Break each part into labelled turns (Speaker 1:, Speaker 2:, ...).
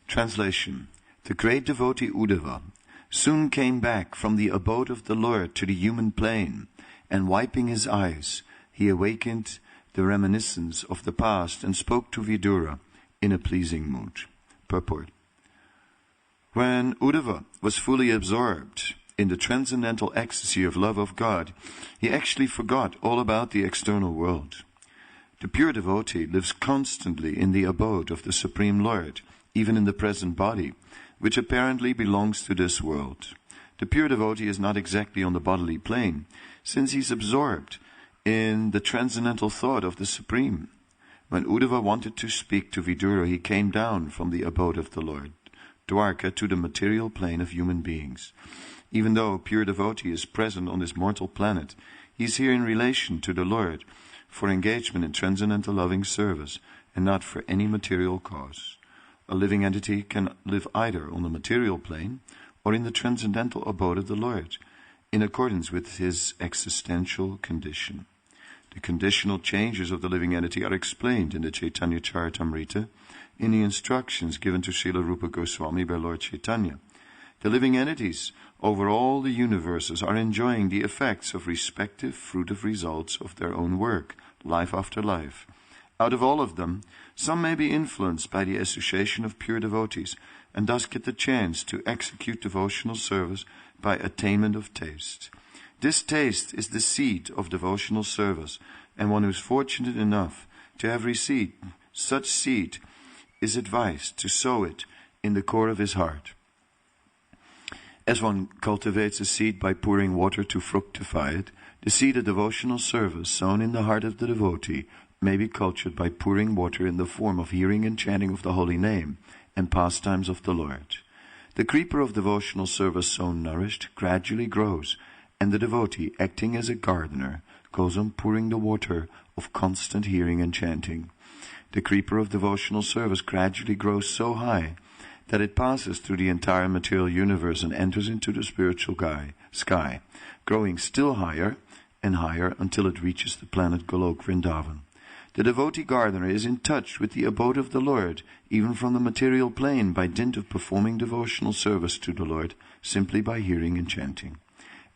Speaker 1: Translation. The great devotee Uddhava soon came back from the abode of the Lord to the human plane, and wiping his eyes, he awakened the reminiscence of the past and spoke to Vidura in a pleasing mood. Purport. When Uddhava was fully absorbed in the transcendental ecstasy of love of God, he actually forgot all about the external world. The pure devotee lives constantly in the abode of the Supreme Lord, even in the present body, which apparently belongs to this world. The pure devotee is not exactly on the bodily plane, since he is absorbed in the transcendental thought of the Supreme. When Uddhava wanted to speak to Vidura, he came down from the abode of the Lord, Dwarka, to the material plane of human beings. Even though pure devotee is present on this mortal planet, he is here in relation to the Lord for engagement in transcendental loving service and not for any material cause. A living entity can live either on the material plane or in the transcendental abode of the Lord, in accordance with his existential condition. The conditional changes of the living entity are explained in the Chaitanya Charitamrita in the instructions given to Srila Rupa Goswami by Lord Chaitanya. The living entities over all the universes are enjoying the effects of respective fruitive results of their own work, life after life. Out of all of them, some may be influenced by the association of pure devotees, and thus get the chance to execute devotional service by attainment of taste. This taste is the seed of devotional service, and one who is fortunate enough to have received such seed is advised to sow it in the core of his heart. As one cultivates a seed by pouring water to fructify it, the seed of devotional service sown in the heart of the devotee may be cultured by pouring water in the form of hearing and chanting of the holy name and pastimes of the Lord. The creeper of devotional service so nourished gradually grows, and the devotee, acting as a gardener, goes on pouring the water of constant hearing and chanting. The creeper of devotional service gradually grows so high that it passes through the entire material universe and enters into the spiritual sky, growing still higher and higher until it reaches the planet Golok Vrindavan. The devotee gardener is in touch with the abode of the Lord, even from the material plane, by dint of performing devotional service to the Lord, simply by hearing and chanting.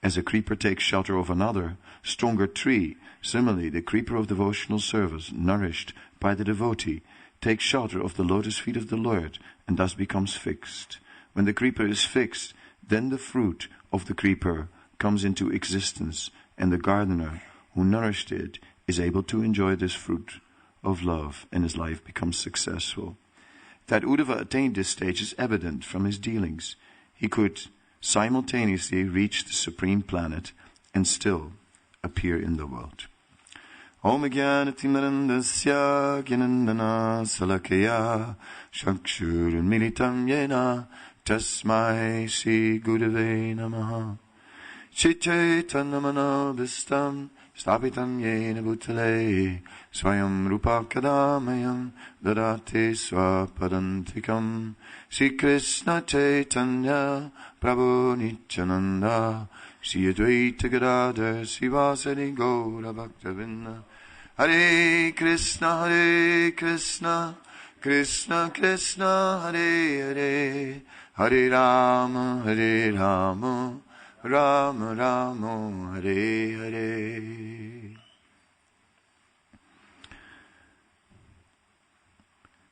Speaker 1: As a creeper takes shelter of another, stronger tree, similarly the creeper of devotional service, nourished by the devotee, takes shelter of the lotus feet of the Lord, and thus becomes fixed. When the creeper is fixed, then the fruit of the creeper comes into existence, and the gardener who nourished it is able to enjoy this fruit of love, and his life becomes successful. That Uddhava attained this stage is evident from his dealings. He could simultaneously reach the supreme planet and still appear in the world. Om Jnanatimirandasya Jnanandana Salakaya Shakshurun Militam Yena Tasmai Sri Gurave Namaha Chaitanya Vistam Stapitam Yena Bhutale Swayam Rupa Kadamayam Dadate Swapadantikam Sri Krishna Chaitanya Prabhu Nityananda Shri Advaita Gadadhar Srivasadi Gaura Bhaktavinda Hare Krishna Krishna Krishna Hare Hare Hare Rama Rama Rama Hare Hare.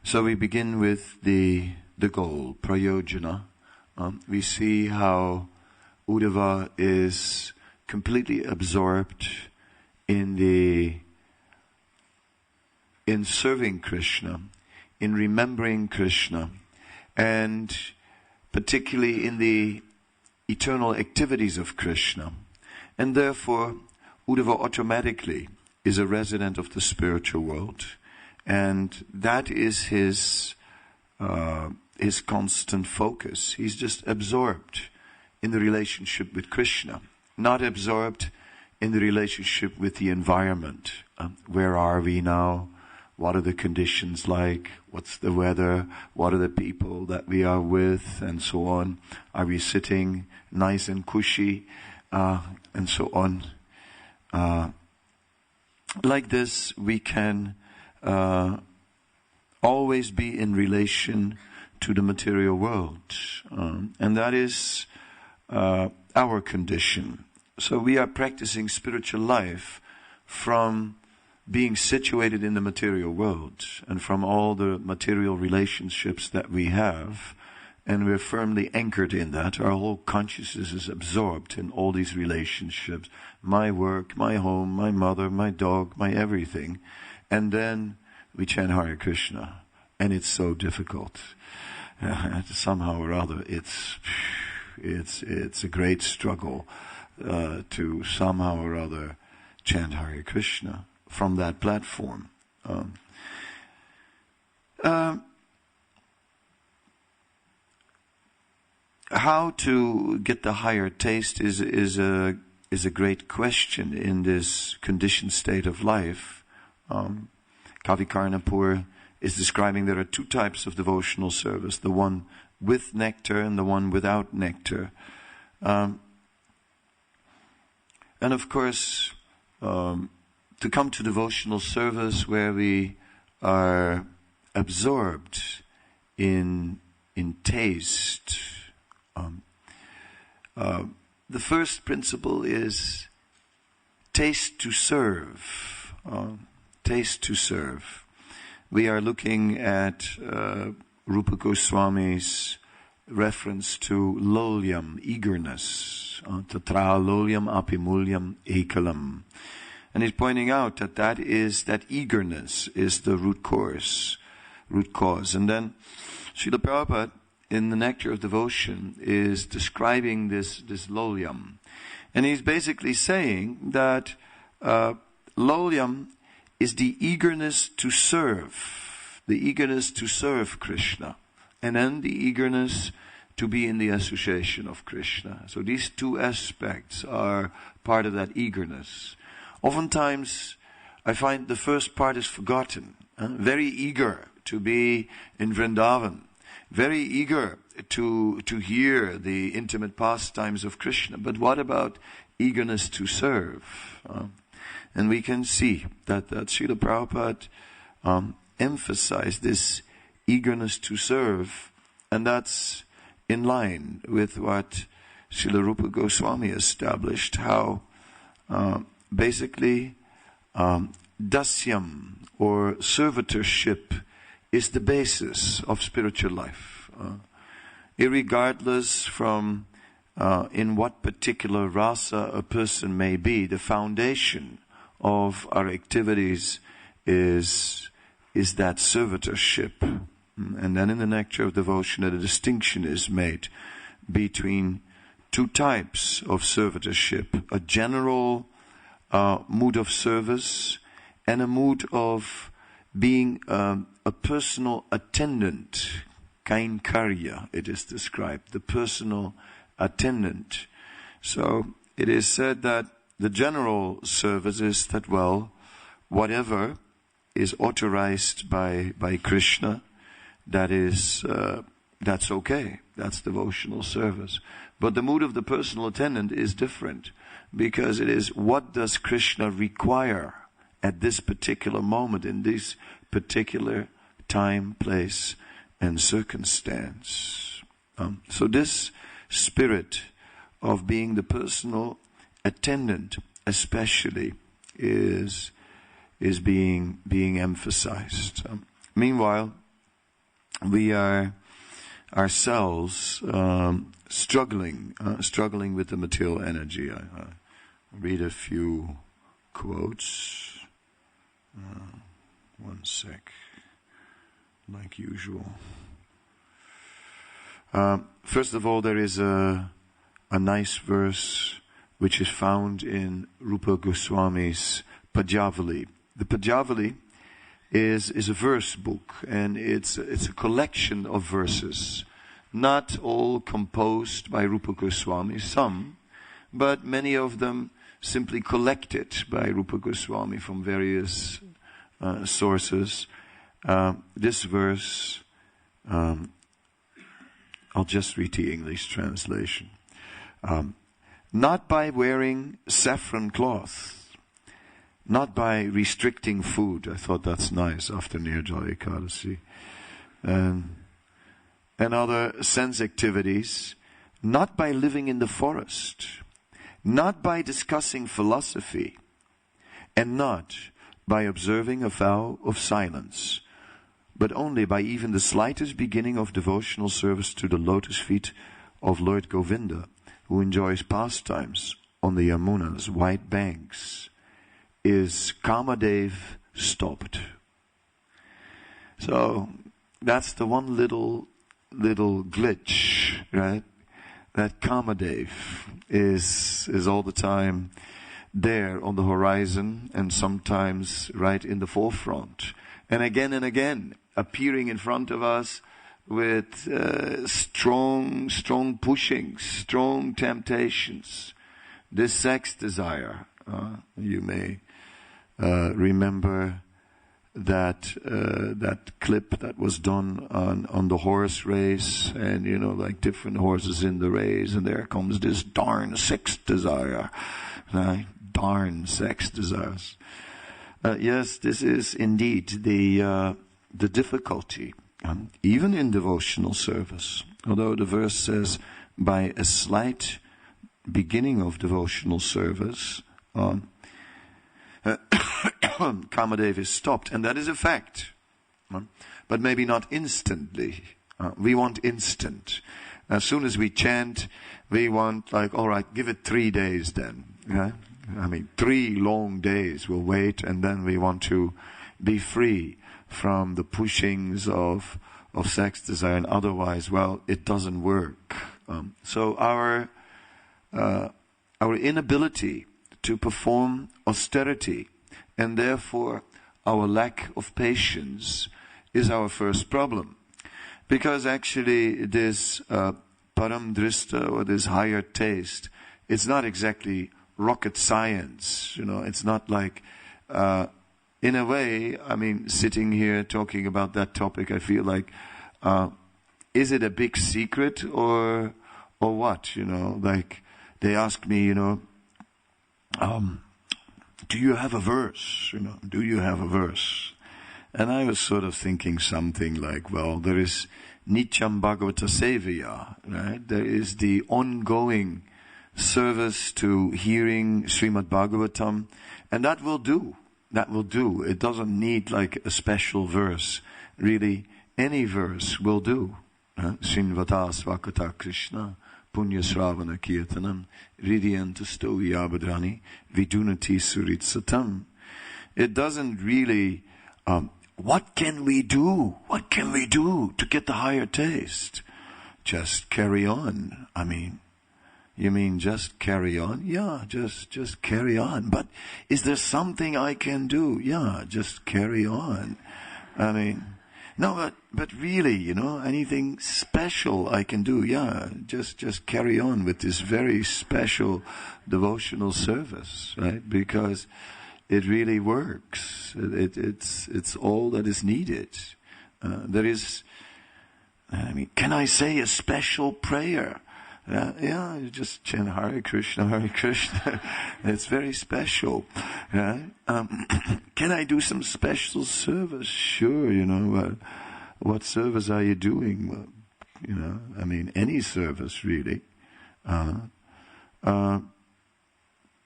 Speaker 1: So we begin with the goal, prayojana. We see how Uddhava is completely absorbed in serving Krishna, in remembering Krishna, and particularly in the eternal activities of Krishna. And therefore, Uddhava automatically is a resident of the spiritual world, and that is his constant focus. He's just absorbed in the relationship with Krishna, not absorbed in the relationship with the environment. Where are we now? What are the conditions like? What's the weather? What are the people that we are with? And so on. Are we sitting nice and cushy? And so on. Like this, we can always be in relation to the material world. And that is our condition. So we are practicing spiritual life from being situated in the material world and from all the material relationships that we have, and we're firmly anchored in that. Our whole consciousness is absorbed in all these relationships. My work, my home, my mother, my dog, my everything. And then we chant Hare Krishna. And it's so difficult. Somehow or other, it's a great struggle to somehow or other chant Hare Krishna from that platform. How to get the higher taste is a great question in this conditioned state of life. Kavi Karnapur is describing there are two types of devotional service, the one with nectar and the one without nectar. And of course, to come to devotional service where we are absorbed in taste, the first principle is taste to serve. Taste to serve. We are looking at Rupa Goswami's reference to lolyam, eagerness. Tatra lolyam apimulyam ekalam. And he's pointing out that eagerness is the root cause. And then Srila Prabhupada, in the Nectar of Devotion, is describing this lolyam. And he's basically saying that lolyam is the eagerness to serve Krishna, and then the eagerness to be in the association of Krishna. So these two aspects are part of that eagerness. Oftentimes, I find the first part is forgotten. Very eager to be in Vrindavan, very eager to hear the intimate pastimes of Krishna. But what about eagerness to serve? And we can see that Srila Prabhupada emphasized this eagerness to serve, and that's in line with what Srila Rupa Goswami established, how basically dasyam, or servitorship, is the basis of spiritual life. Irregardless from in what particular rasa a person may be, the foundation of our activities is that servitorship. And then in the Nectar of Devotion, a distinction is made between two types of servitorship: a general mood of service and a mood of being a personal attendant. Kainkarya, it is described, the personal attendant. So it is said that the general service is that, well, whatever is authorized by Krishna, that's okay. That's devotional service. But the mood of the personal attendant is different, because it is, what does Krishna require at this particular moment, in this particular time, place, and circumstance. So this spirit of being the personal attendant especially is being emphasized. Meanwhile, we are ourselves struggling with the material energy. I read a few quotes. One sec, like usual. First of all, there is a nice verse which is found in Rupa Goswami's Pajavali. The Pajavali is a verse book, and it's a collection of verses, not all composed by Rupa Goswami, some, but many of them simply collected by Rupa Goswami from various sources. This verse, I'll just read the English translation. Not by wearing saffron cloth, not by restricting food. I thought that's nice after Nirjala Ekadasi. and other sense activities, not by living in the forest, not by discussing philosophy, and not by observing a vow of silence, but only by even the slightest beginning of devotional service to the lotus feet of Lord Govinda, who enjoys pastimes on the Yamuna's white banks, is Kamadev stopped. So that's the one little glitch, right? That Kamadev is all the time there on the horizon, and sometimes right in the forefront, and again appearing in front of us with strong pushings, strong temptations. This sex desire, you may remember that clip that was done on the horse race, and like different horses in the race, and there comes this darn sex desire, right? Darn sex desires. Yes, this is indeed the difficulty, even in devotional service. Although the verse says, by a slight beginning of devotional service, Kamadev is stopped, and that is a fact, but maybe not instantly. We want instant. As soon as we chant, we want, like, all right, give it 3 days then. Yeah? 3 long days we'll wait, and then we want to be free from the pushings of sex desire, and otherwise, well, it doesn't work. So our inability to perform austerity, and therefore our lack of patience, is our first problem. Because actually this Param Drstva, or this higher taste, it's not exactly rocket science. It's not like, in a way, sitting here talking about that topic, I feel like, is it a big secret or what? Like they ask me, do you have a verse? Do you have a verse? And I was sort of thinking something like, well, there is Nityam Bhagavata Sevaya, right? There is the ongoing service to hearing Srimad Bhagavatam, and that will do. That will do. It doesn't need like a special verse. Really, any verse will do. Srinvata Svakata Krishna Punya Sravana Kirtanam Ridyantasto Yabadrani Vidunati Suritsatam. It doesn't really, what can we do? What can we do to get the higher taste? Just carry on. You mean just carry on? Yeah, just carry on. But is there something I can do? Yeah, just carry on. No, but really, anything special I can do? Yeah, just carry on with this very special devotional service, right? Because it really works. It's all that is needed. There is, can I say a special prayer? Yeah, you just chant Hare Krishna, Hare Krishna. It's very special. Right? Can I do some special service? Sure, what service are you doing? Well, any service really.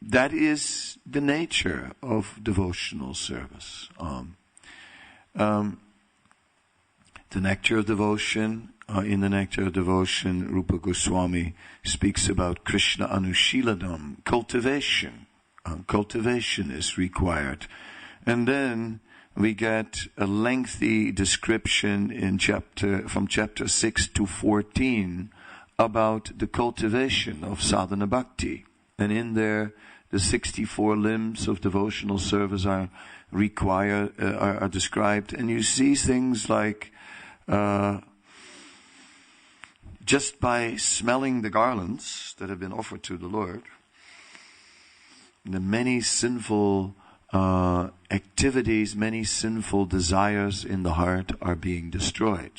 Speaker 1: That is the nature of devotional service. The Nectar of Devotion, in the Nectar of Devotion, Rupa Goswami speaks about Krishna Anushilanam, cultivation. Cultivation is required. And then we get a lengthy description from chapter 6 to 14 about the cultivation of sadhana bhakti. And in there, the 64 limbs of devotional service are described. And you see things like, just by smelling the garlands that have been offered to the Lord, the many sinful activities, many sinful desires in the heart are being destroyed.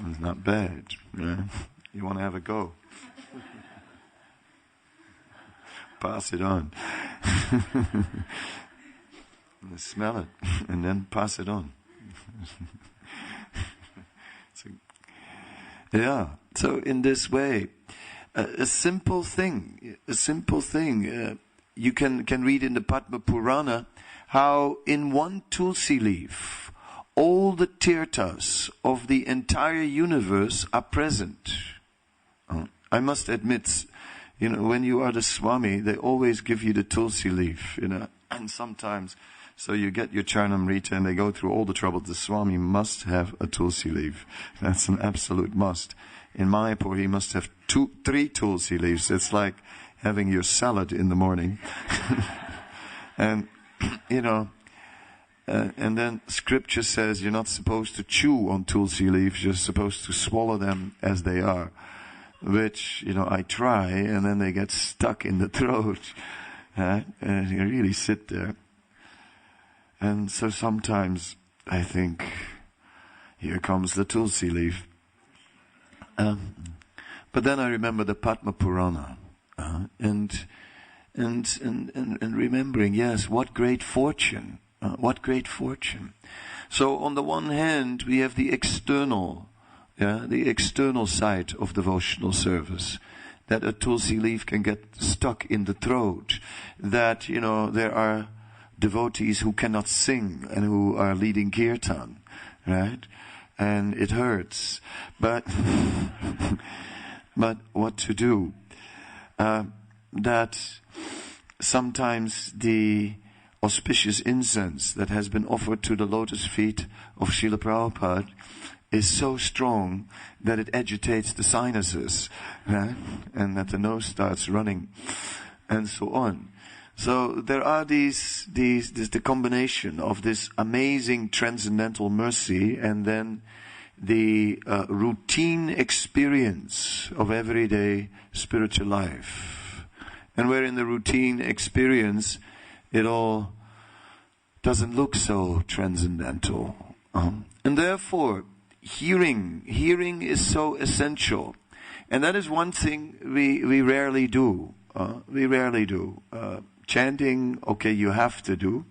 Speaker 1: It's not bad. Yeah? You want to have a go? Pass it on. Smell it and then pass it on. Yeah, so in this way, a simple thing, you can read in the Padma Purana how in one tulsi leaf, all the tirthas of the entire universe are present. I must admit, when you are the Swami, they always give you the tulsi leaf, and sometimes, so you get your Charnamrita and they go through all the trouble. The Swami must have a tulsi leaf. That's an absolute must. In Mayapur, he must have 3 tulsi leaves. It's like having your salad in the morning. And, and then scripture says you're not supposed to chew on tulsi leaves, you're supposed to swallow them as they are. Which, I try, and then they get stuck in the throat. And you really sit there. And so sometimes I think, here comes the tulsi leaf. But then I remember the Padma Purana, and remembering, yes, what great fortune, what great fortune. So on the one hand, we have the external side of devotional service, that a tulsi leaf can get stuck in the throat, that, there are devotees who cannot sing and who are leading kirtan, right? And it hurts. But what to do? That sometimes the auspicious incense that has been offered to the lotus feet of Srila Prabhupada is so strong that it agitates the sinuses, right? And that the nose starts running, and so on. So there are the combination of this amazing transcendental mercy and then the routine experience of everyday spiritual life. And where in the routine experience it all doesn't look so transcendental. And therefore, hearing is so essential. And that is one thing we rarely do. Chanting, okay, you have to do,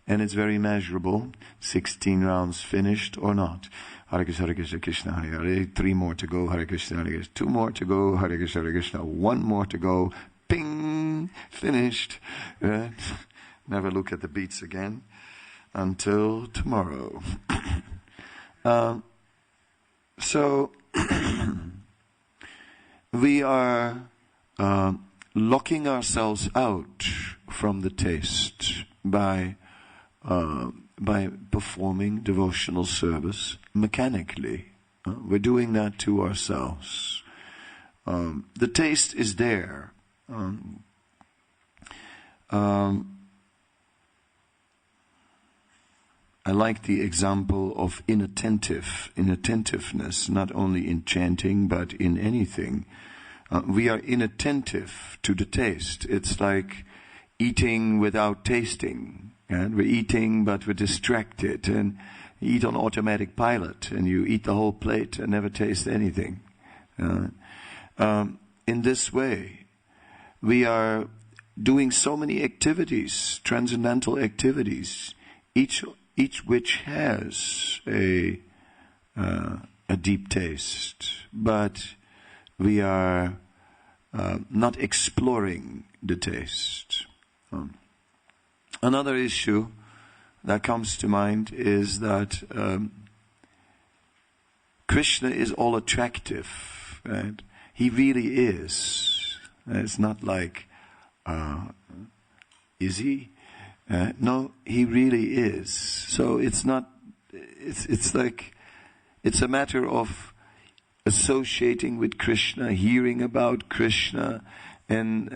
Speaker 1: and it's very measurable. 16 rounds finished or not. Hare Krishna, Krishna, Hare Hare. 3 more to go, Hare Krishna, Hare Krishna. 2 more to go, Hare Krishna, Hare Krishna. 1 more to go, ping, finished. Never look at the beats again until tomorrow. So we are locking ourselves out from the taste by performing devotional service mechanically. We're doing that to ourselves. The taste is there. I like the example of inattentiveness, not only in chanting, but in anything. We are inattentive to the taste. It's like eating without tasting. And we're eating, but we're distracted. And you eat on automatic pilot, and you eat the whole plate and never taste anything. In this way, we are doing so many activities, transcendental activities, each which has a deep taste, but we are not exploring the taste. Another issue that comes to mind is that Krishna is all attractive, right? He really is. It's not like, is he? No, he really is. So it's not, it's like, it's a matter of associating with Krishna, hearing about Krishna, and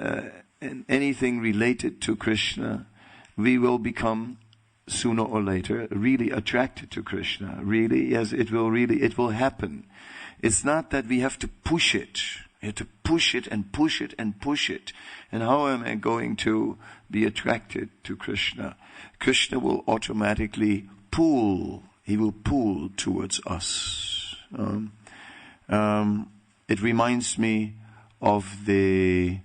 Speaker 1: anything related to Krishna, we will become sooner or later really attracted to Krishna. Really, yes, it will happen. It's not that we have to push it. You have to push it and push it and push it. And how am I going to be attracted to Krishna? Krishna will automatically pull. He will pull towards us. It reminds me of the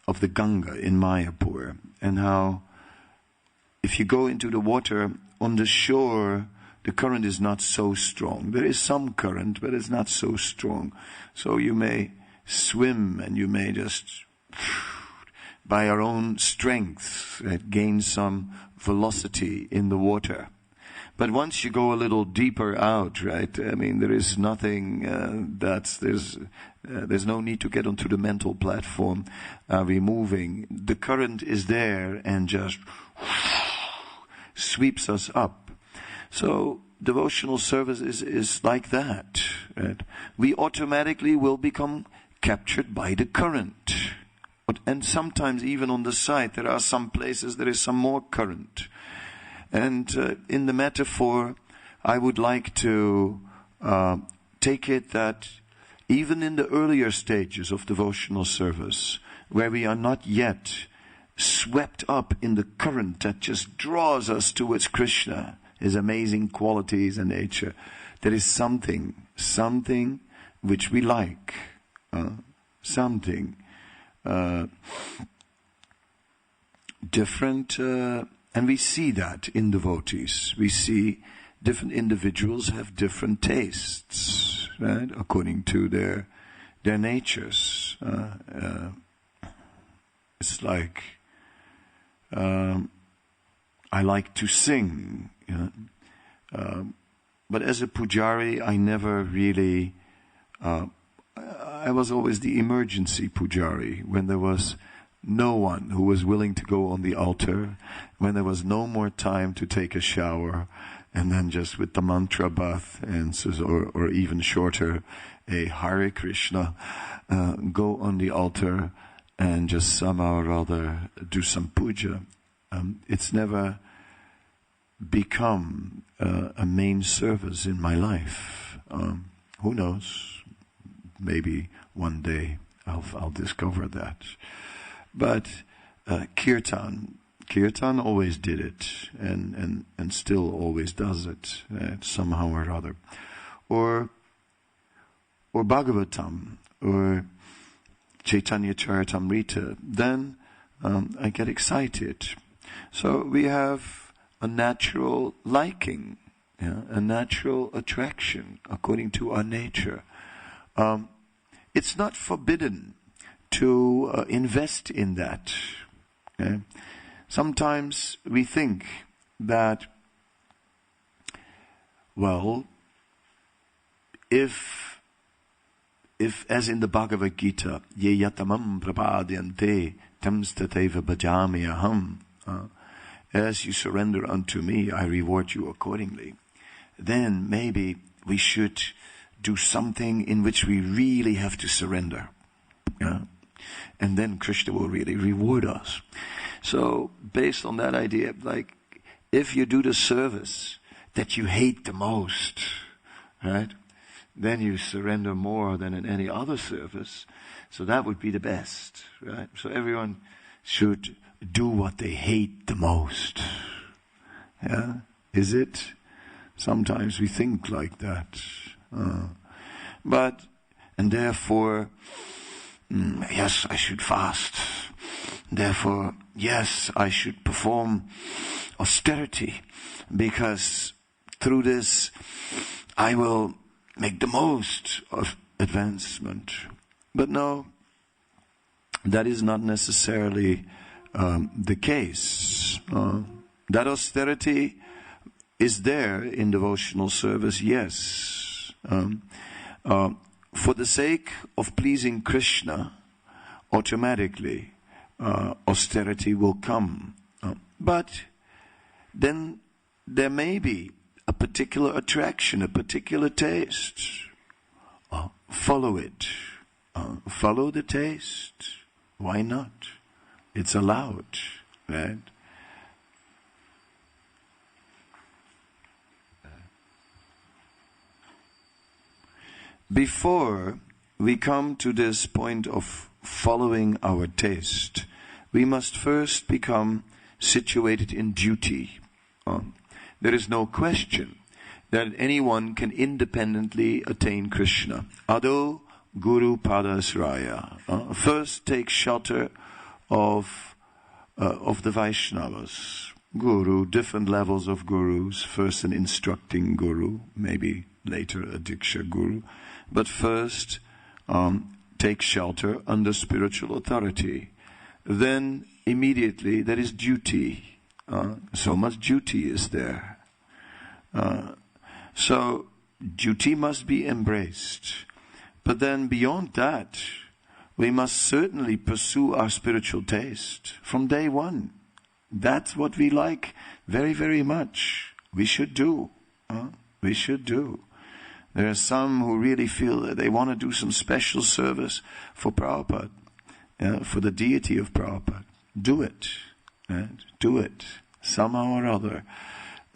Speaker 1: Ganga in Mayapur, and how if you go into the water, on the shore the current is not so strong. There is some current, but it's not so strong. So you may swim and you may just, by your own strength, gain some velocity in the water. But once you go a little deeper out, right? I mean, there is nothing there's no need to get onto the mental platform, removing. The current is there and just sweeps us up. So devotional service is like that. Right? We automatically will become captured by the current. And sometimes even on the side, there are some places there is some more current. And in the metaphor, I would like to take it that even in the earlier stages of devotional service, where we are not yet swept up in the current that just draws us towards Krishna, His amazing qualities and nature, there is something which we like, something different. And we see that in devotees. We see different individuals have different tastes, right? According to their natures. It's like, I like to sing, but as a pujari, I never really, I was always the emergency pujari when there was no one who was willing to go on the altar, when there was no more time to take a shower, and then just with the mantra bath, and or even shorter, a Hare Krishna, go on the altar and just somehow or other do some puja. It's never become a main service in my life. Who knows? Maybe one day I'll discover that. But kirtan always did it, and still always does it, somehow or other. Or Bhagavatam, or Chaitanya Charitamrita, then I get excited. So we have a natural liking, a natural attraction according to our nature. It's not forbidden to invest in that. Okay? Sometimes we think that, well, if as in the Bhagavad Gita, ye yatamam prapadyante tamstateva bhajami aham, as you surrender unto me, I reward you accordingly. Then maybe we should do something in which we really have to surrender. Yeah? And then Krishna will really reward us. So, based on that idea, like, if you do the service that you hate the most, right, then you surrender more than in any other service. So that would be the best, right? So everyone should do what they hate the most. Yeah? Is it? Sometimes we think like that. And therefore, yes, I should fast. Therefore, yes, I should perform austerity, because through this I will make the most of advancement. But no, that is not necessarily the case. That austerity is there in devotional service, yes. For the sake of pleasing Krishna, automatically austerity will come. But then there may be a particular attraction, a particular taste. Follow it. Follow the taste. Why not? It's allowed, right? Before we come to this point of following our taste, we must first become situated in duty. There is no question that anyone can independently attain Krishna. Ado Guru Padasraya. First take shelter of the Vaishnavas. guru, different levels of gurus. First an instructing guru, maybe later a Diksha guru. But first, take shelter under spiritual authority. Then immediately there is duty. So much duty is there. So duty must be embraced. But then beyond that, we must certainly pursue our spiritual taste from day one. That's what we like very, very much. We should do. We should do. There are some who really feel that they want to do some special service for Prabhupada, for the deity of Prabhupada. Do it. Right? Do it. Somehow or other.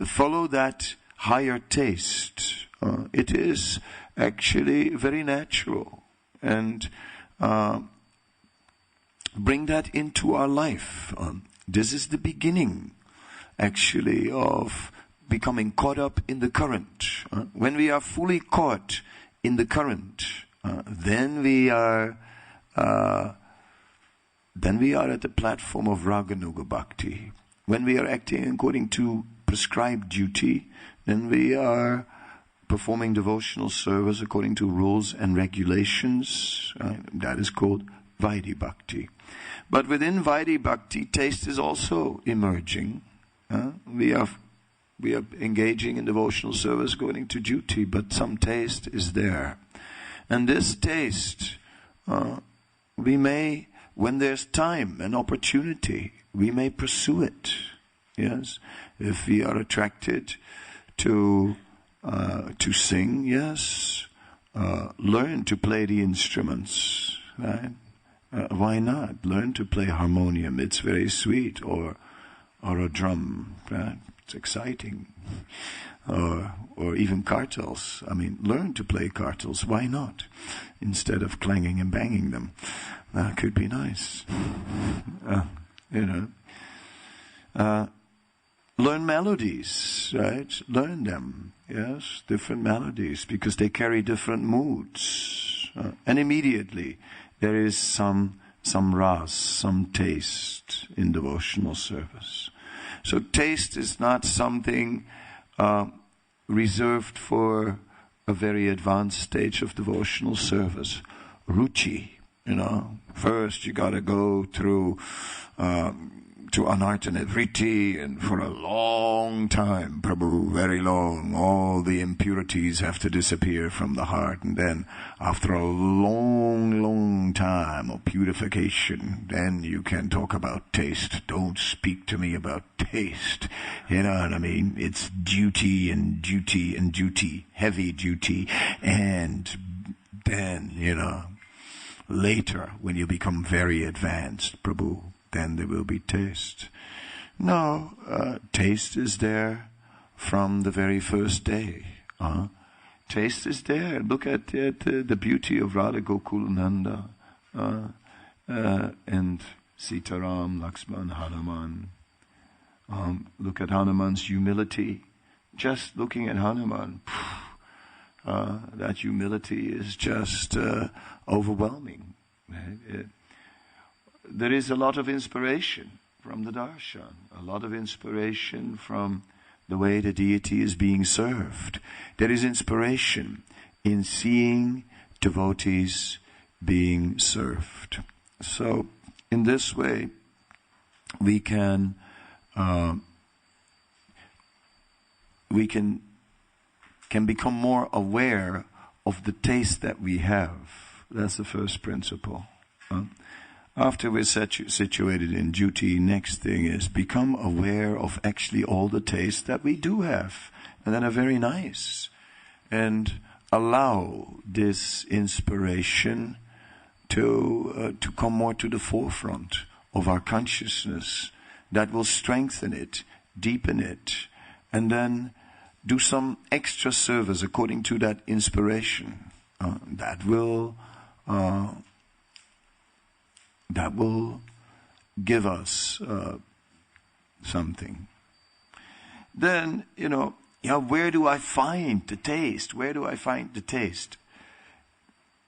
Speaker 1: Follow that higher taste. It is actually very natural. And bring that into our life. This is the beginning, actually, of becoming caught up in the current. When we are fully caught in the current, then we are at the platform of Raganuga Bhakti. When we are acting according to prescribed duty, then we are performing devotional service according to rules and regulations. That is called Vaidhi Bhakti. But within Vaidhi Bhakti, taste is also emerging. We are engaging in devotional service according to duty, but some taste is there. And this taste, we may, when there's time and opportunity, we may pursue it. Yes, if we are attracted to sing, yes, learn to play the instruments, right? Why not? Learn to play harmonium. It's very sweet. Or a drum, right? It's exciting. Or even kartals. I mean, learn to play kartals. Why not? Instead of clanging and banging them. That could be nice. Learn melodies, right? Learn them. Yes, different melodies, because they carry different moods. And immediately there is some ras, some taste in devotional service. So taste is not something reserved for a very advanced stage of devotional service. Ruchi, first you gotta go through to Anartana Vritti, and for a long time, Prabhu, very long, all the impurities have to disappear from the heart, and then after a long, long time of purification, then you can talk about taste. Don't speak to me about taste. You know what I mean? It's duty and duty and duty, heavy duty, and then, later, when you become very advanced, Prabhu, then there will be taste. No, taste is there from the very first day. Taste is there. Look at the beauty of Radha Gokulananda and Sitaram, Lakshman, Hanuman. Look at Hanuman's humility. Just looking at Hanuman, that humility is just overwhelming. There is a lot of inspiration from the darshan, a lot of inspiration from the way the deity is being served. There is inspiration in seeing devotees being served. So, in this way, we can become more aware of the taste that we have. That's the first principle. After we're situated in duty, next thing is become aware of actually all the tastes that we do have, and that are very nice. And allow this inspiration to come more to the forefront of our consciousness. That will strengthen it, deepen it, and then do some extra service according to that inspiration. That will give us something. Then, where do I find the taste? Where do I find the taste?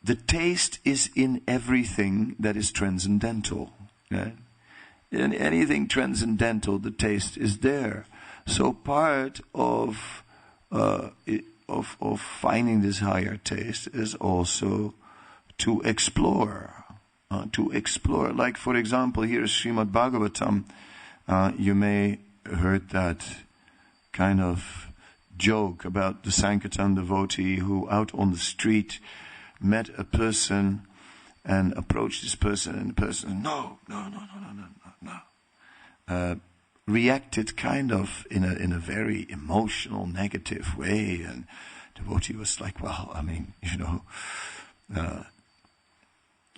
Speaker 1: The taste is in everything that is transcendental. Right? In anything transcendental, the taste is there. So part of finding this higher taste is also to explore. Like, for example, here is Srimad Bhagavatam. You may heard that kind of joke about the Sankirtan devotee who out on the street met a person and approached this person, and the person, no, reacted kind of in a very emotional, negative way, and the devotee was like, well, I mean,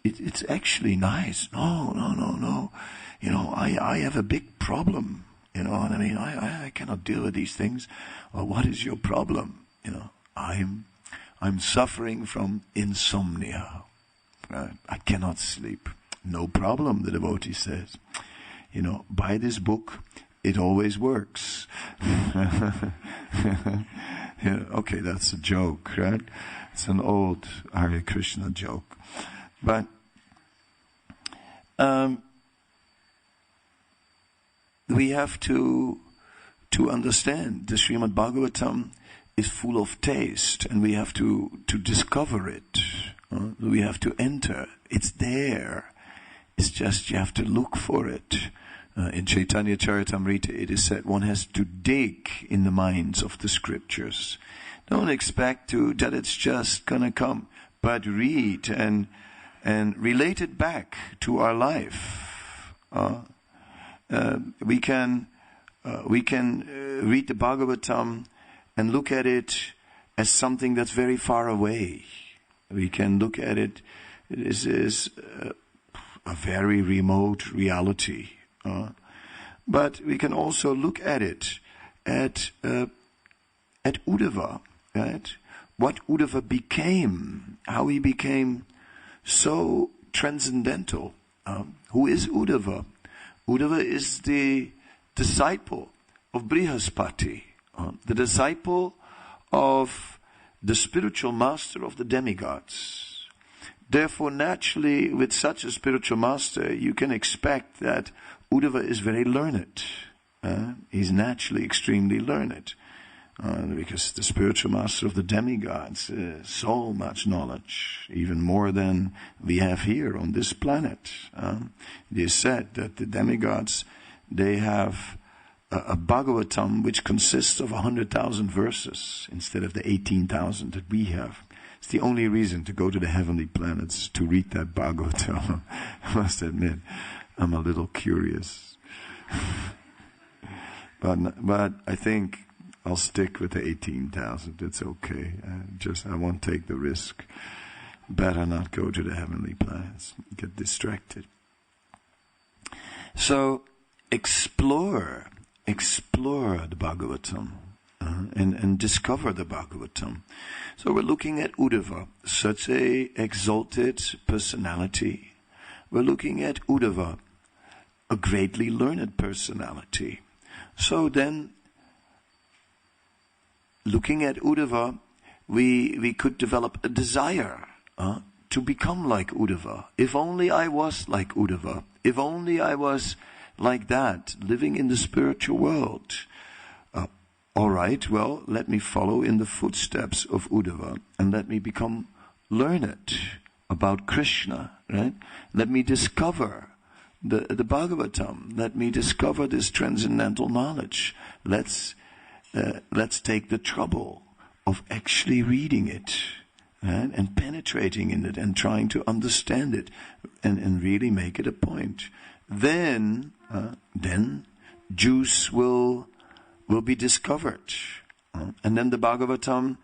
Speaker 1: it's actually nice. No. I have a big problem. You know what I mean? I cannot deal with these things. Well, what is your problem? I'm suffering from insomnia. I cannot sleep. No problem, the devotee says. Buy this book. It always works. Okay, that's a joke, right? It's an old Hare Krishna joke. But we have to understand the Srimad Bhagavatam is full of taste, and we have to discover it. We have to enter. It's there. It's just you have to look for it. In Chaitanya Charitamrita it is said one has to dig in the minds of the scriptures. Don't expect that it's just gonna come, but read and relate it back to our life. We can read the Bhagavatam and look at it as something that's very far away. We can look at it. This is a very remote reality. But we can also look at it at Uddhava, right? What Uddhava became, how he became so transcendental. Who is Uddhava? Uddhava is the disciple of Brihaspati, the disciple of the spiritual master of the demigods. Therefore, naturally, with such a spiritual master, you can expect that Uddhava is very learned. He's naturally extremely learned. Because the spiritual master of the demigods, so much knowledge, even more than we have here on this planet. It is said that the demigods, they have a Bhagavatam which consists of 100,000 verses instead of the 18,000 that we have. It's the only reason to go to the heavenly planets, to read that Bhagavatam. I must admit, I'm a little curious. But I think I'll stick with the 18,000. It's okay. I won't take the risk. Better not go to the heavenly planets. Get distracted. So explore the Bhagavatam and discover the Bhagavatam. So we're looking at Uddhava, such a exalted personality. We're looking at Uddhava, a greatly learned personality. So then, looking at Uddhava, we could develop a desire to become like Uddhava. If only I was like Uddhava. If only I was like that, living in the spiritual world. All right, well, let me follow in the footsteps of Uddhava and let me become learned about Krishna, right? Let me discover the Bhagavatam. Let me discover this transcendental knowledge. Let's take the trouble of actually reading it, right? And penetrating in it and trying to understand it and really make it a point. Then juice will be discovered. And then the Bhagavatam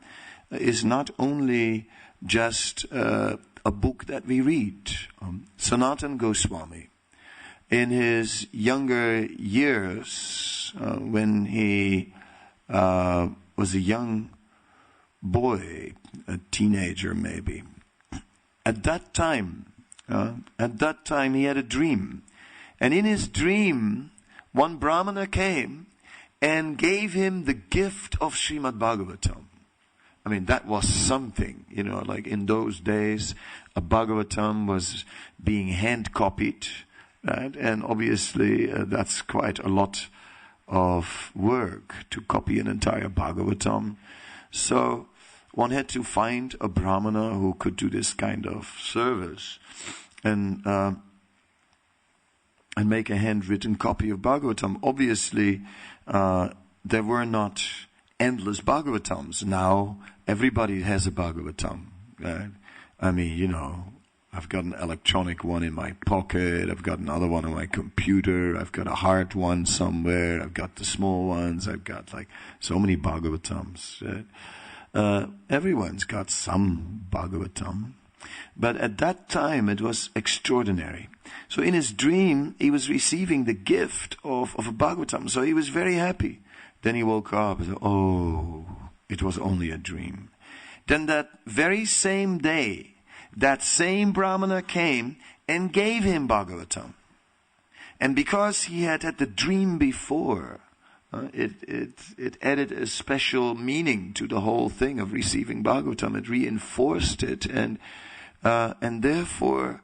Speaker 1: is not only just a book that we read. Sanatana Goswami, in his younger years, when he was a young boy, a teenager maybe, at that time he had a dream. And in his dream, one Brahmana came and gave him the gift of Srimad Bhagavatam. I mean, that was something, like in those days, a Bhagavatam was being hand copied right? And obviously that's quite a lot of work to copy an entire Bhagavatam. So one had to find a brahmana who could do this kind of service and make a handwritten copy of Bhagavatam. Obviously, there were not endless Bhagavatams. Now everybody has a Bhagavatam, right? I mean, I've got an electronic one in my pocket, I've got another one on my computer, I've got a hard one somewhere, I've got the small ones, I've got like so many Bhagavatams. Right? Everyone's got some Bhagavatam. But at that time it was extraordinary. So in his dream he was receiving the gift of a Bhagavatam, so he was very happy. Then he woke up and said, oh, it was only a dream. Then that very same day, that same Brahmana came and gave him Bhagavatam. And because he had had the dream before, it added a special meaning to the whole thing of receiving Bhagavatam. It reinforced it. And therefore,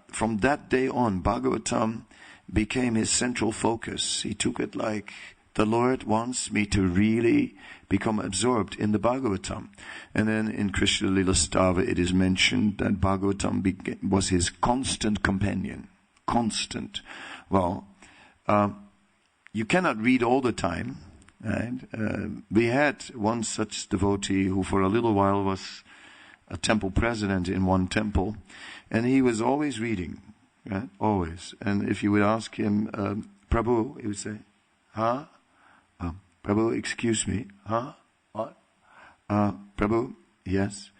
Speaker 1: from that day on, Bhagavatam became his central focus. He took it like, the Lord wants me to really become absorbed in the Bhagavatam. And then in Krishna Lila Stava it is mentioned that Bhagavatam was his constant companion. Constant. Well, you cannot read all the time. Right? We had one such devotee who for a little while was a temple president in one temple. And he was always reading. Right? Always. And if you would ask him, Prabhu, he would say, huh? Prabhu, excuse me. Huh? What? Prabhu, yes.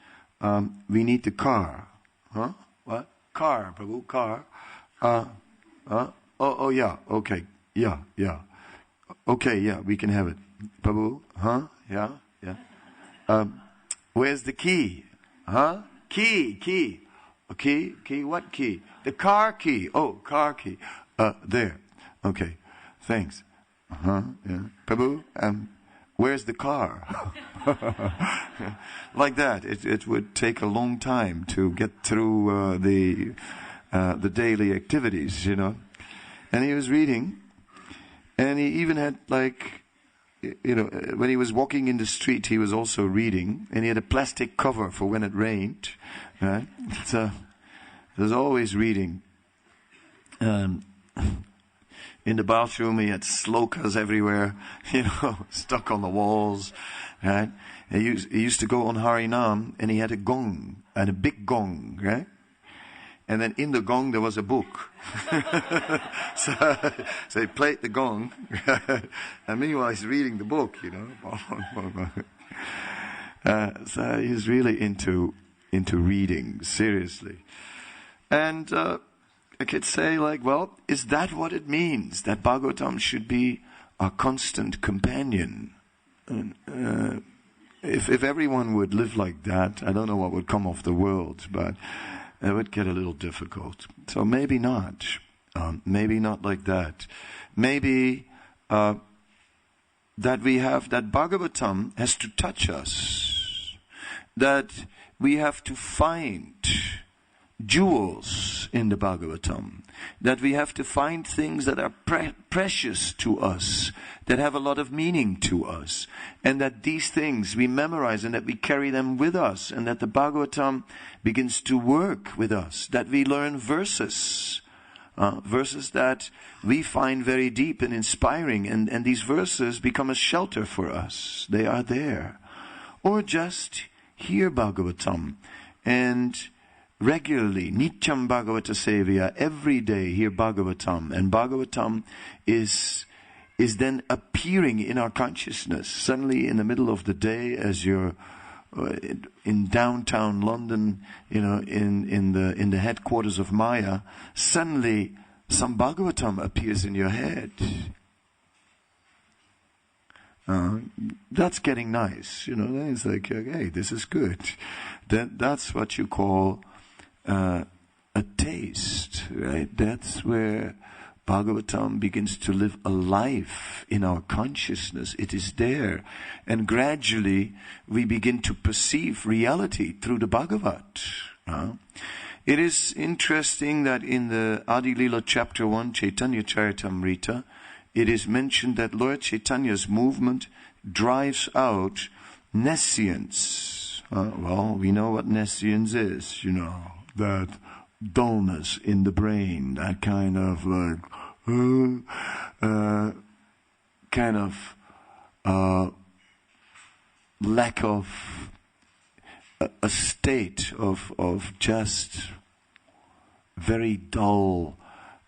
Speaker 1: We need the car. Huh? What? Car, Prabhu, car. Oh, yeah, okay. Yeah. Okay, yeah, we can have it. Prabhu, huh? Yeah. Where's the key? Huh? Key. Okay, key, what key? The car key. Oh, car key. There. Okay, thanks. Yeah. Prabhu, where's the car? Like that. It would take a long time to get through the daily activities, And he was reading, and he even had when he was walking in the street, he was also reading, and he had a plastic cover for when it rained. Right? So he was always reading. In the bathroom, he had slokas everywhere, stuck on the walls, right? He used to go on Harinam, and he had a gong, and a big gong, right? And then in the gong, there was a book. so he played the gong, and meanwhile he's reading the book, So he's really into reading, seriously. And I could say is that what it means? That Bhagavatam should be a constant companion? And, if everyone would live like that, I don't know what would come of the world, but it would get a little difficult. So maybe not. Maybe not like that. Maybe that Bhagavatam has to touch us. That we have to find jewels in the Bhagavatam, that we have to find things that are precious to us, that have a lot of meaning to us, and that these things we memorize and that we carry them with us, and that the Bhagavatam begins to work with us, that we learn verses that we find very deep and inspiring, and these verses become a shelter for us. They are there. Or just hear Bhagavatam and regularly, Nityam Bhagavata Sevya, every day hear Bhagavatam, and Bhagavatam is then appearing in our consciousness. Suddenly in the middle of the day, as you're in downtown London, in the headquarters of Maya, suddenly some Bhagavatam appears in your head. That's getting nice, then it's like, hey, this is good. That's what you call a taste, right? That's where Bhagavatam begins to live a life in our consciousness. It is there. And gradually we begin to perceive reality through the Bhagavat. It is interesting that in the Adi Lila chapter 1, Chaitanya Charitamrita, it is mentioned that Lord Chaitanya's movement drives out nescience. Well, we know what nescience is, that dullness in the brain, that kind of lack of a state of just very dull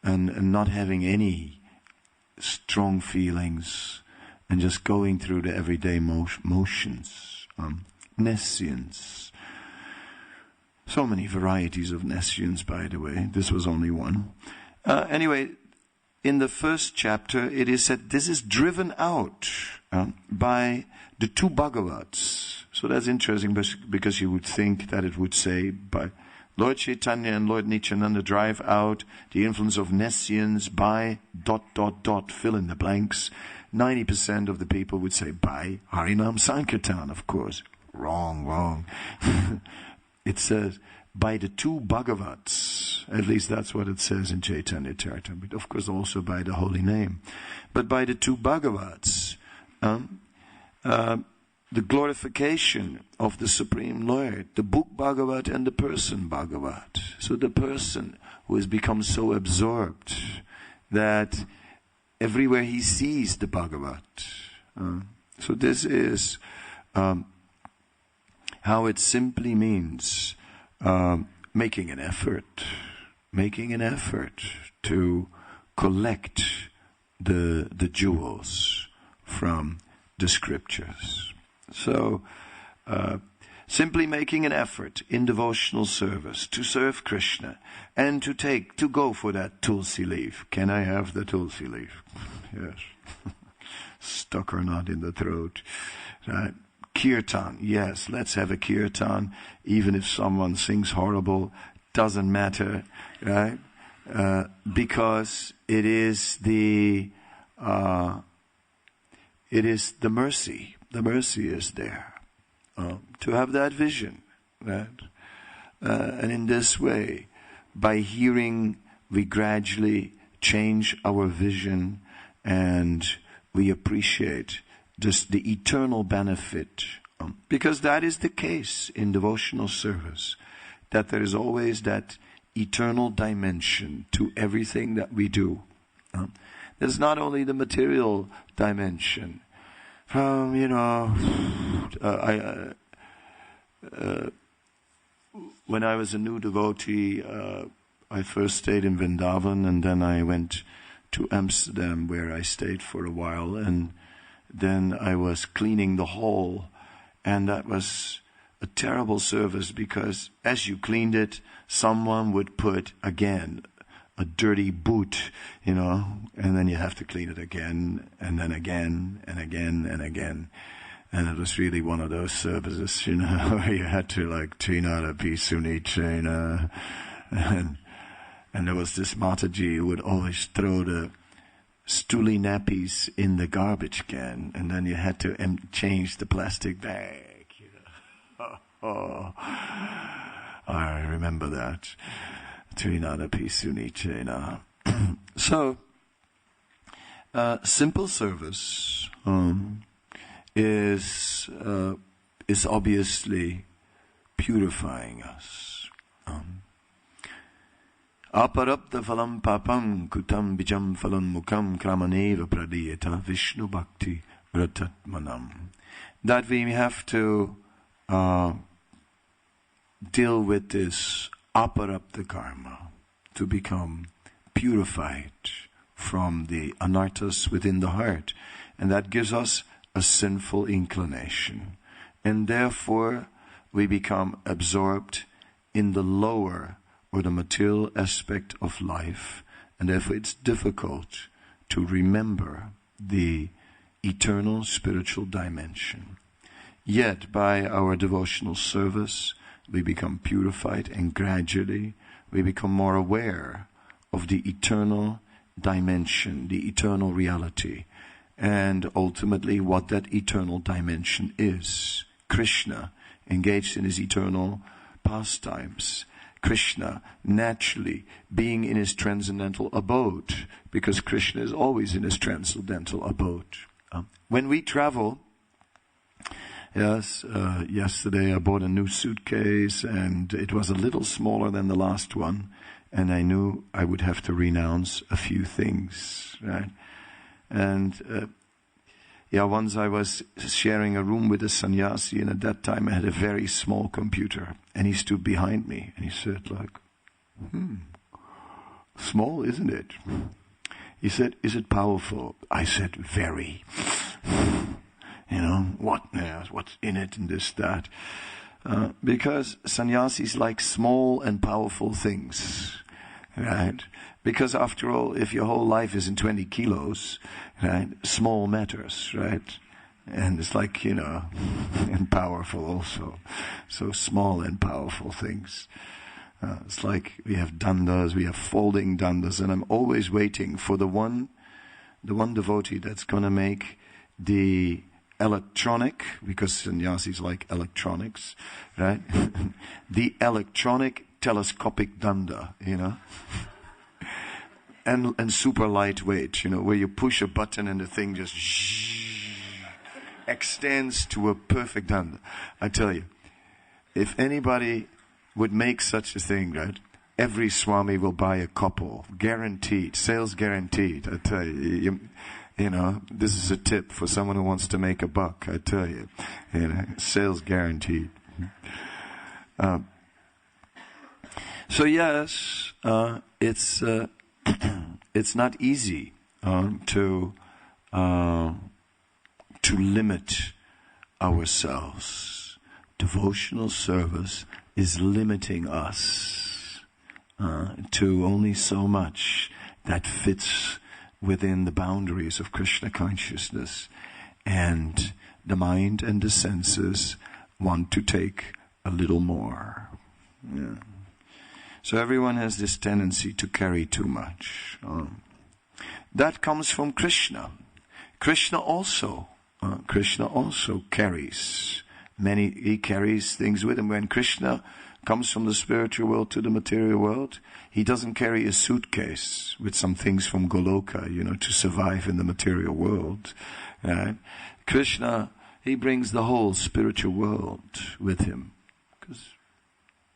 Speaker 1: and not having any strong feelings and just going through the everyday motions. Nescience. So many varieties of nescience, by the way. This was only one. Anyway, in the first chapter, it is said this is driven out by the two Bhagavats. So that's interesting because you would think that it would say by Lord Chaitanya and Lord Nityananda drive out the influence of nescience by ... fill in the blanks. 90% of the people would say by Harinam Sankirtan, of course. Wrong. It says by the two Bhagavats. At least that's what it says in Chaitanya Charitamrita. Of course also by the holy name. But by the two Bhagavats. The glorification of the Supreme Lord, the book Bhagavat and the person Bhagavat. So the person who has become so absorbed that everywhere he sees the Bhagavat. So this is how it simply means making an effort to collect the jewels from the scriptures. So, simply making an effort in devotional service to serve Krishna and to go for that tulsi leaf. Can I have the tulsi leaf? Yes. Stuck or not in the throat. Right? Kirtan. Yes, let's have a kirtan. Even if someone sings horrible, doesn't matter. Right? Because it is the mercy. The mercy is there to have that vision, right? And in this way, by hearing, we gradually change our vision, and we appreciate just the eternal benefit, because that is the case in devotional service, that there is always that eternal dimension to everything that we do. There's not only the material dimension. When I was a new devotee, I first stayed in Vrindavan, and then I went to Amsterdam, where I stayed for a while, and then I was cleaning the hall, and that was a terrible service, because as you cleaned it, someone would put again a dirty boot, and then you have to clean it again, and then again, and again, and again. And it was really one of those services, where you had to Trinadapi Sunichena. And there was this Mataji who would always throw the stuli nappies in the garbage can, and then you had to change the plastic bag. Oh, I remember that. Trinadapi Sunichena. So, simple service is obviously purifying us. Aparapta phalam papam kutam bijam phalam mukam kramaneva pradiyata Vishnu bhakti vratatmanam. That we have to deal with this aparapta karma, to become purified from the anarthas within the heart. And that gives us a sinful inclination. And therefore we become absorbed in the lower or the material aspect of life. And therefore it's difficult to remember the eternal spiritual dimension. Yet by our devotional service, we become purified, and gradually we become more aware of the eternal dimension, the eternal reality, and ultimately what that eternal dimension is. Krishna, engaged in his eternal pastimes. Krishna naturally being in his transcendental abode, because Krishna is always in his transcendental abode. When we travel, yesterday I bought a new suitcase and it was a little smaller than the last one, and I knew I would have to renounce a few things, right? And once I was sharing a room with a sannyasi, and at that time I had a very small computer, and he stood behind me and he said, like, small, isn't it? He said, is it powerful? I said, very. What's in it and this, that. Because sannyasis like small and powerful things, right? Because after all, if your whole life is in 20 kilos, right, small matters, right? And it's like, and powerful also. So small and powerful things. It's like we have dandas, we have folding dandas, and I'm always waiting for the one devotee that's going to make the electronic, because sannyasis like electronics, right? The electronic telescopic danda, and super lightweight, where you push a button and the thing just extends to a perfect danda. I tell you, if anybody would make such a thing, right, every Swami will buy a couple, guaranteed, sales guaranteed. I tell you, this is a tip for someone who wants to make a buck. I tell you, sales guaranteed. So yes, it's not easy to limit ourselves. Devotional service is limiting us to only so much that fits within the boundaries of Krishna consciousness, and the mind and the senses want to take a little more. Yeah. So everyone has this tendency to carry too much. That comes from Krishna. Krishna also carries he carries things with him. When Krishna comes from the spiritual world to the material world, he doesn't carry a suitcase with some things from Goloka, to survive in the material world. Right? Krishna, he brings the whole spiritual world with him. Because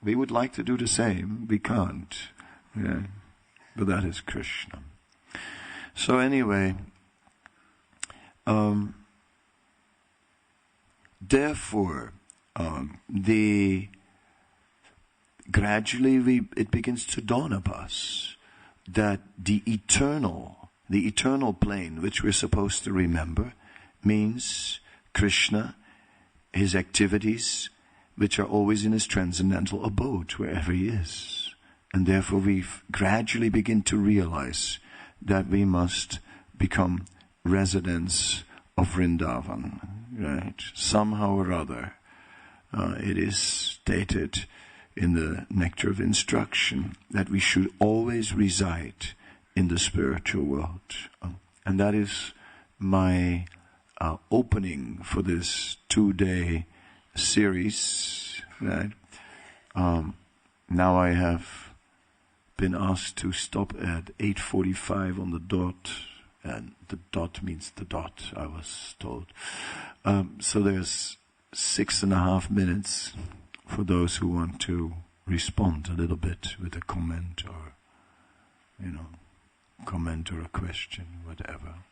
Speaker 1: we would like to do the same, we can't. Yeah? But that is Krishna. So anyway, therefore, gradually it begins to dawn upon us that the eternal plane which we're supposed to remember means Krishna, his activities, which are always in his transcendental abode wherever he is. And therefore we gradually begin to realize that we must become residents of Vrindavan, right? Somehow or other, it is stated in the Nectar of Instruction that we should always reside in the spiritual world. And that is my opening for this 2-day series, right? Now I have been asked to stop at 8:45 on the dot, and the dot means the dot, I was told. So there's 6.5 minutes for those who want to respond a little bit with a comment or, comment or a question, whatever.